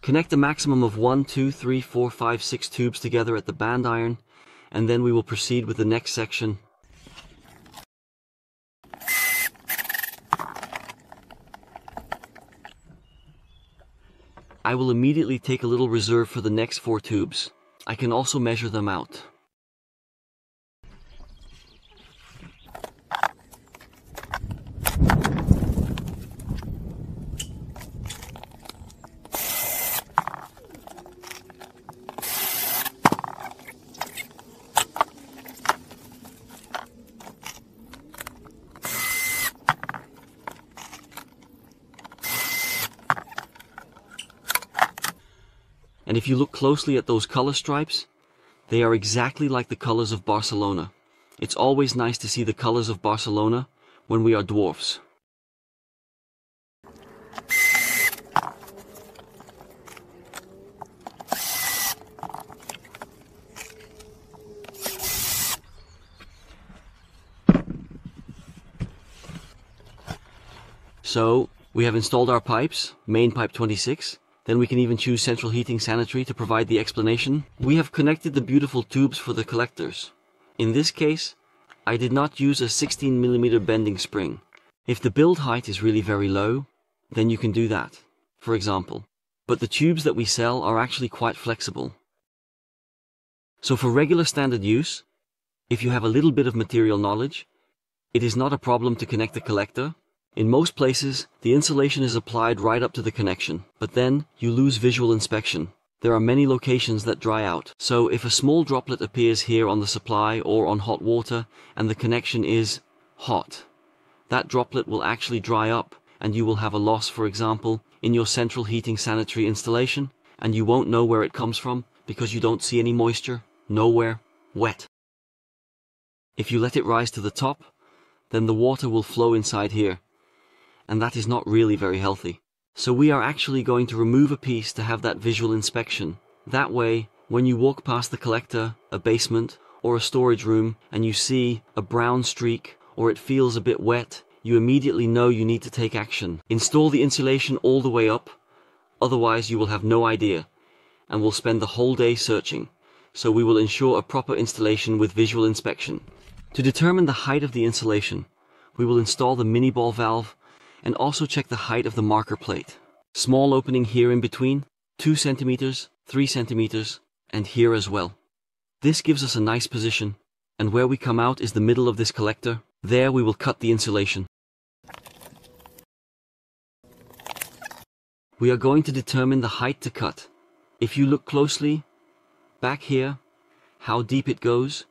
Connect a maximum of 1, 2, 3, 4, 5, 6 tubes together at the band iron, and then we will proceed with the next section. I will immediately take a little reserve for the next 4 tubes. I can also measure them out. And if you look closely at those color stripes, they are exactly like the colors of Barcelona. It's always nice to see the colors of Barcelona when we are dwarfs. So, we have installed our pipes, main pipe 26. Then we can even choose central heating sanitary to provide the explanation. We have connected the beautiful tubes for the collectors. In this case, I did not use a 16mm bending spring. If the build height is really very low, then you can do that, for example. But the tubes that we sell are actually quite flexible. So for regular standard use, if you have a little bit of material knowledge, it is not a problem to connect the collector. In most places, the insulation is applied right up to the connection, but then you lose visual inspection. There are many locations that dry out. So if a small droplet appears here on the supply or on hot water and the connection is hot, that droplet will actually dry up and you will have a loss, for example, in your central heating sanitary installation, and you won't know where it comes from because you don't see any moisture, nowhere, wet. If you let it rise to the top, then the water will flow inside here. And that is not really very healthy. So we are actually going to remove a piece to have that visual inspection. That way, when you walk past the collector, a basement, or a storage room, and you see a brown streak, or it feels a bit wet, you immediately know you need to take action. Install the insulation all the way up, otherwise you will have no idea, and will spend the whole day searching. So we will ensure a proper installation with visual inspection. To determine the height of the insulation, we will install the mini ball valve and also check the height of the marker plate. Small opening here in between, 2 centimeters, 3 centimeters, and here as well. This gives us a nice position, and where we come out is the middle of this collector. There we will cut the insulation. We are going to determine the height to cut. If you look closely, back here, how deep it goes,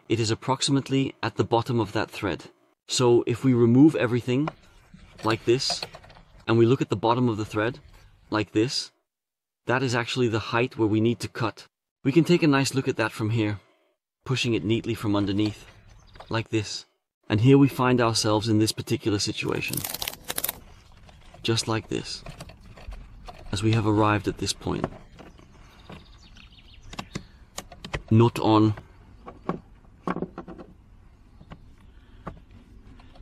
it is approximately at the bottom of that thread. So if we remove everything, like this, and we look at the bottom of the thread, like this, that is actually the height where we need to cut. We can take a nice look at that from here, pushing it neatly from underneath, like this. And here we find ourselves in this particular situation. Just like this, as we have arrived at this point. Nut on.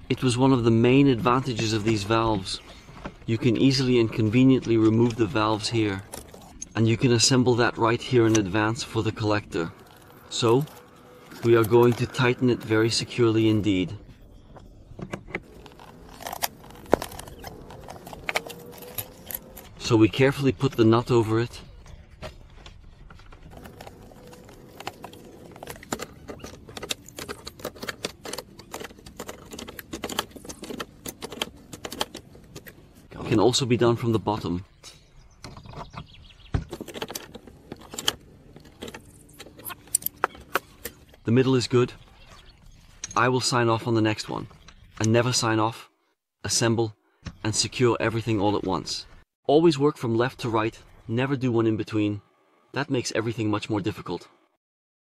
It was one of the main advantages of these valves. You can easily and conveniently remove the valves here, and you can assemble that right here in advance for the collector. So, we are going to tighten it very securely indeed. So we carefully put the nut over it. Can also be done from the bottom. The middle is good. I will sign off on the next one. And never sign off, assemble, and secure everything all at once. Always work from left to right, never do one in between. That makes everything much more difficult.